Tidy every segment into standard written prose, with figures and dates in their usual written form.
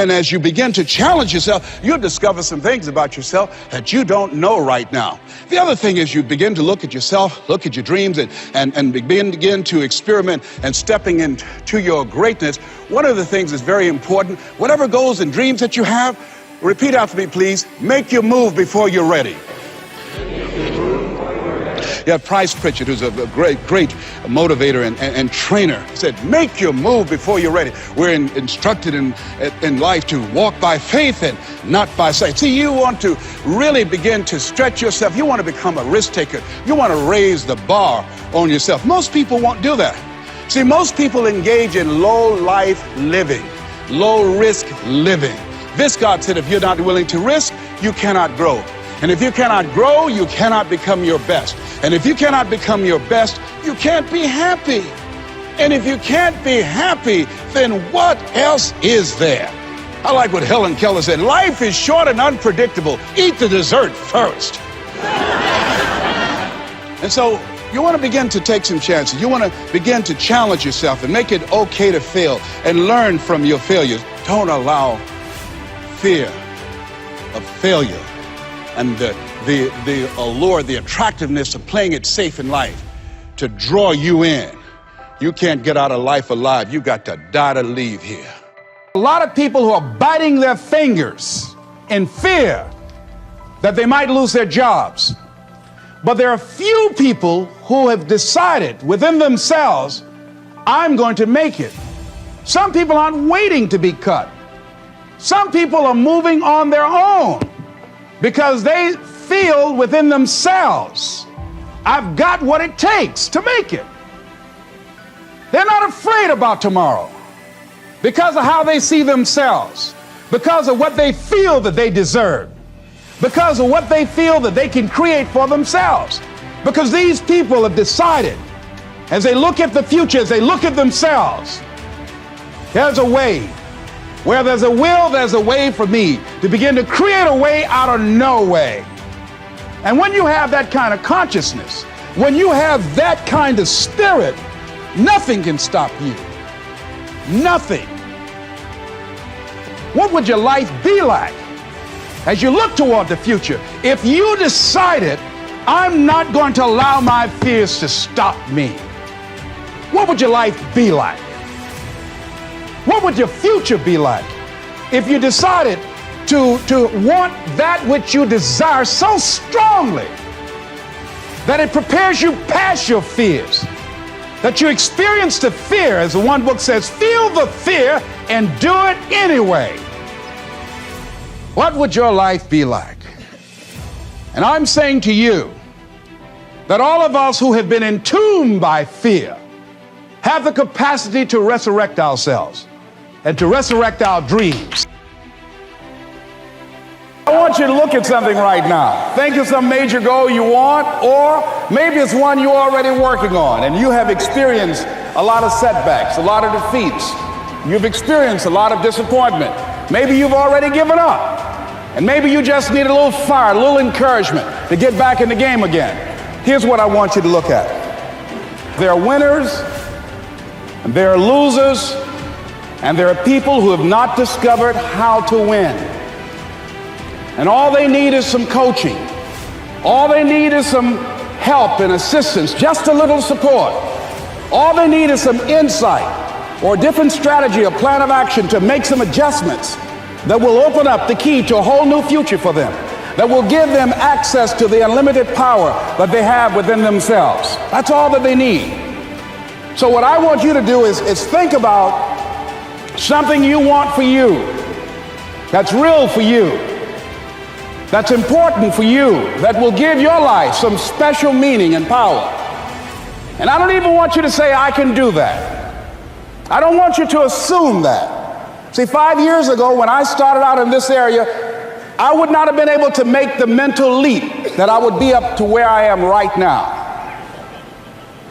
And as you begin to challenge yourself, you'll discover some things about yourself that you don't know right now. The other thing is you begin to look at yourself, look at your dreams, and begin to experiment and stepping into your greatness. One of the things that's very important, whatever goals and dreams that you have, repeat after me, please. Make your move before you're ready. You have Price Pritchett, who's a great motivator and trainer, said, make your move before you're ready. We're instructed in life to walk by faith and not by sight. See, you want to really begin to stretch yourself. You want to become a risk taker. You want to raise the bar on yourself. Most people won't do that. See, most people engage in low-life living, low-risk living. This, God said, if you're not willing to risk, you cannot grow. And if you cannot grow, you cannot become your best. And if you cannot become your best, you can't be happy. And if you can't be happy, then what else is there? I like what Helen Keller said, life is short and unpredictable. Eat the dessert first. And so you want to begin to take some chances. You want to begin to challenge yourself and make it okay to fail and learn from your failures. Don't allow fear of failure and the allure, the attractiveness of playing it safe in life to draw you in. You can't get out of life alive. You got to die to leave here. A lot of people who are biting their fingers in fear that they might lose their jobs. But there are few people who have decided within themselves, I'm going to make it. Some people aren't waiting to be cut. Some people are moving on their own because they feel within themselves, I've got what it takes to make it. They're not afraid about tomorrow because of how they see themselves, because of what they feel that they deserve, because of what they feel that they can create for themselves. Because these people have decided, as they look at the future, as they look at themselves, there's a way. Where there's a will, there's a way for me to begin to create a way out of no way. And when you have that kind of consciousness, when you have that kind of spirit, nothing can stop you. Nothing. What would your life be like as you look toward the future if you decided, I'm not going to allow my fears to stop me? What would your life be like? What would your future be like if you decided to want that which you desire so strongly that it prepares you past your fears, that you experience the fear, as the one book says, feel the fear and do it anyway? What would your life be like? And I'm saying to you that all of us who have been entombed by fear have the capacity to resurrect ourselves and to resurrect our dreams. I want you to look at something right now. Think of some major goal you want, or maybe it's one you're already working on and you have experienced a lot of setbacks, a lot of defeats. You've experienced a lot of disappointment. Maybe you've already given up, and maybe you just need a little fire, a little encouragement to get back in the game again. Here's what I want you to look at. There are winners and there are losers, and there are people who have not discovered how to win. And all they need is some coaching. All they need is some help and assistance, just a little support. All they need is some insight or a different strategy, a plan of action to make some adjustments that will open up the key to a whole new future for them, that will give them access to the unlimited power that they have within themselves. That's all that they need. So what I want you to do is think about something you want for you, that's real for you, that's important for you, that will give your life some special meaning and power. And I don't even want you to say, I can do that. I don't want you to assume that. See, 5 years ago when I started out in this area, I would not have been able to make the mental leap that I would be up to where I am right now.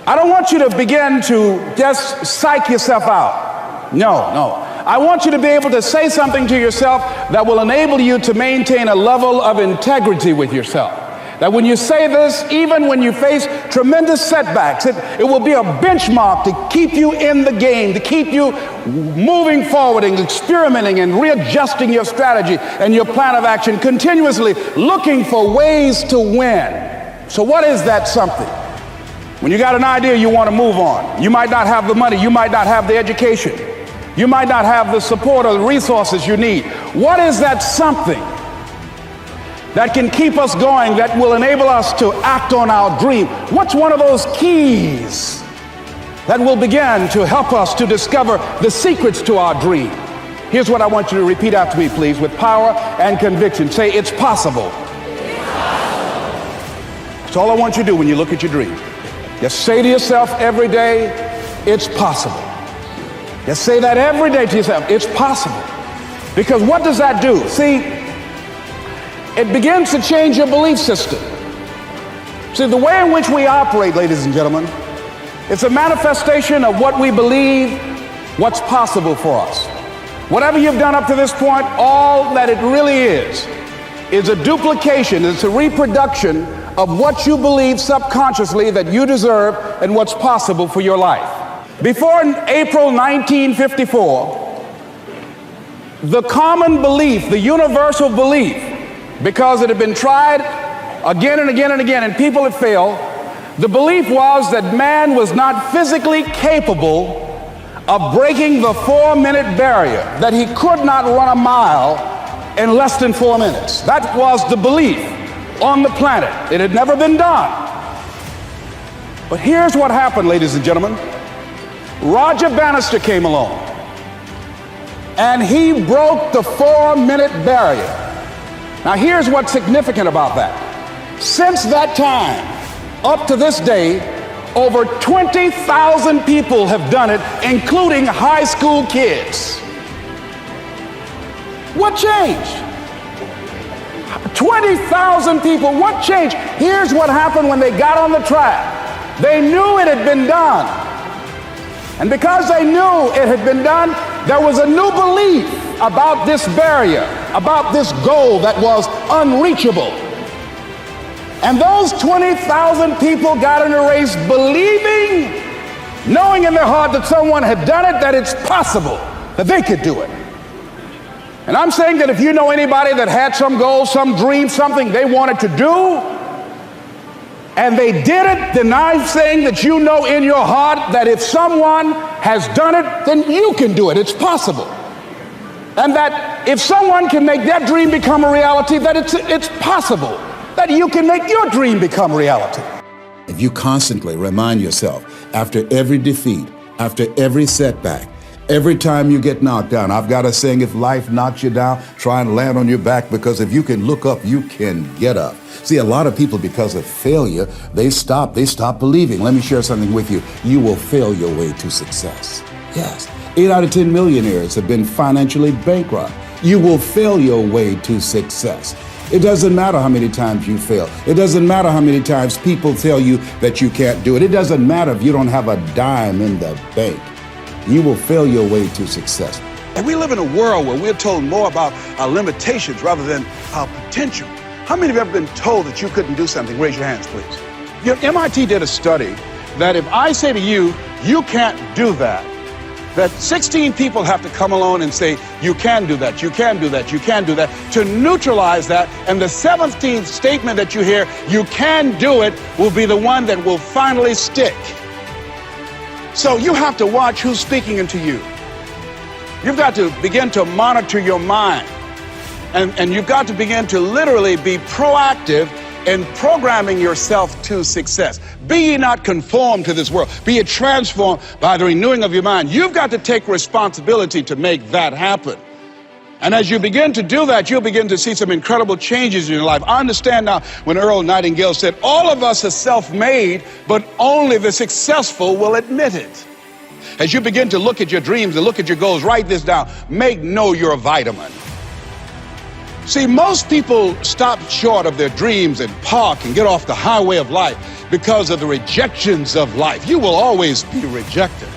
I don't want you to begin to just psych yourself out. No. I want you to be able to say something to yourself that will enable you to maintain a level of integrity with yourself, That when you say this, even when you face tremendous setbacks, it will be a benchmark to keep you in the game, to keep you moving forward and experimenting and readjusting your strategy and your plan of action, continuously looking for ways to win. So what is that something? When you got an idea you want to move on, you might not have the money, you might not have the education, you might not have the support or the resources you need. What is that something that can keep us going, that will enable us to act on our dream? What's one of those keys that will begin to help us to discover the secrets to our dream? Here's what I want you to repeat after me, please, with power and conviction. Say, it's possible. That's all I want you to do when you look at your dream. Just say to yourself every day, it's possible. Just say that every day to yourself, it's possible. Because what does that do? See, it begins to change your belief system. See, the way in which we operate, ladies and gentlemen, it's a manifestation of what we believe, what's possible for us. Whatever you've done up to this point, all that it really is a duplication, it's a reproduction of what you believe subconsciously that you deserve and what's possible for your life. Before April 1954, the common belief, the universal belief, because it had been tried again and again and again and people had failed, the belief was that man was not physically capable of breaking the 4-minute barrier, that he could not run a mile in less than 4 minutes. That was the belief on the planet. It had never been done. But here's what happened, ladies and gentlemen. Roger Bannister came along and he broke the 4-minute barrier. Now here's what's significant about that. Since that time, up to this day, over 20,000 people have done it, including high school kids. What changed? 20,000 people, what changed? Here's what happened when they got on the track. They knew it had been done. And because they knew it had been done, there was a new belief about this barrier, about this goal that was unreachable. And those 20,000 people got in a race believing, knowing in their heart that someone had done it, that it's possible, that they could do it. And I'm saying that if you know anybody that had some goal, some dream, something they wanted to do, and they did it, then I'm saying that you know in your heart that if someone has done it, then you can do it. It's possible. And that if someone can make their dream become a reality, that it's possible that you can make your dream become reality. If you constantly remind yourself after every defeat, after every setback, every time you get knocked down, I've got a saying, if life knocks you down, try and land on your back, because if you can look up, you can get up. See, a lot of people, because of failure, they stop believing. Let me share something with you. You will fail your way to success. Yes. 8 out of 10 millionaires have been financially bankrupt. You will fail your way to success. It doesn't matter how many times you fail. It doesn't matter how many times people tell you that you can't do it. It doesn't matter if you don't have a dime in the bank. You will fail your way to success. And we live in a world where we're told more about our limitations rather than our potential. How many have ever been told that you couldn't do something? Raise your hands, please. You know, MIT did a study that if I say to you, you can't do that, that 16 people have to come along and say, you can do that, you can do that, you can do that, to neutralize that. And the 17th statement that you hear, you can do it, will be the one that will finally stick. So you have to watch who's speaking into you. You've got to begin to monitor your mind. And you've got to begin to literally be proactive in programming yourself to success. Be ye not conformed to this world. Be ye transformed by the renewing of your mind. You've got to take responsibility to make that happen. And as you begin to do that, you'll begin to see some incredible changes in your life. I understand now when Earl Nightingale said, all of us are self-made, but only the successful will admit it. As you begin to look at your dreams and look at your goals, write this down. Make know your vitamin. See, most people stop short of their dreams and park and get off the highway of life because of the rejections of life. You will always be rejected.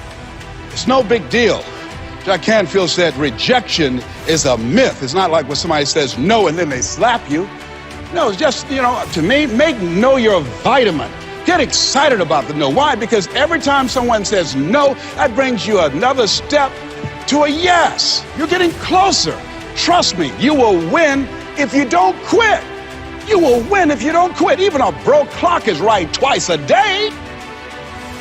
It's no big deal. Jack Canfield said rejection is a myth. It's not like when somebody says no and then they slap you. No, it's just, to me, make no your vitamin. Get excited about the no. Why? Because every time someone says no, that brings you another step to a yes. You're getting closer. Trust me, you will win if you don't quit. You will win if you don't quit. Even a broke clock is right twice a day.